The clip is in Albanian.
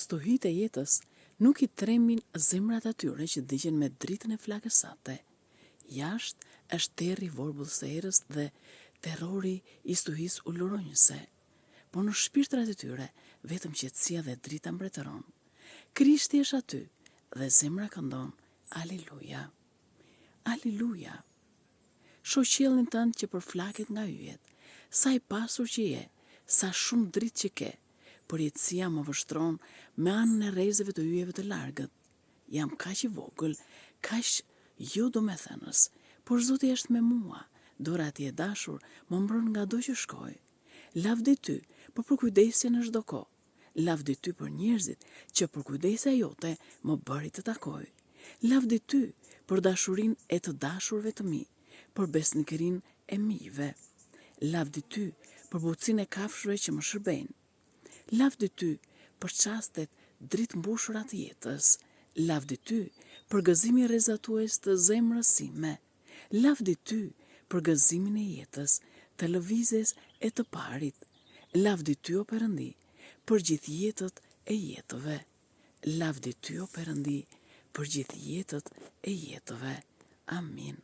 Stuhitë e jetës nuk i tremin zemrat atyre që digjen me dritën e flakës sate. Jashtë është terri vorbullës së erës dhe terrori i stuhisë uluronjëse, por në shpirtrat e tyre vetëm qetësia dhe drita mbretëron. Krishti është aty dhe zemra këndon Aleluja. Aleluja. Shoh qiellin tënd që përflaket nga yjet, sa i pasur që je, sa shumë dritë që ke, por jetësia më vështron me anën e rrezeve të yjeve të largët. Jam kaq i vogël, kaq jo domethënës, por Zoti është me mua, dora e tij e dashur më mbron nga do që shkoj. Lavdi ty për përkujdesjen në çdo kohë. Lavdi ty për njerëzit që për kujdesja jote më bëri të takoj. Lavdi ty për dashurinë e të dashurve të mi, për besnikërinë e mijve. Lavdi ty për butësinë e kafshëve që më shërbejnë. Lavdi ty për çastet dritë mbushura të jetës. Lavdi ty për gëzimin rrezatues të zemrës sime. Lavdi ty për gëzimin e jetës, të lëvizjes e të parit. Lavdi ty o Perëndi për gjithë jetët e jetëve. Lavdi ty o Perëndi për gjithë jetët e jetëve. Amin.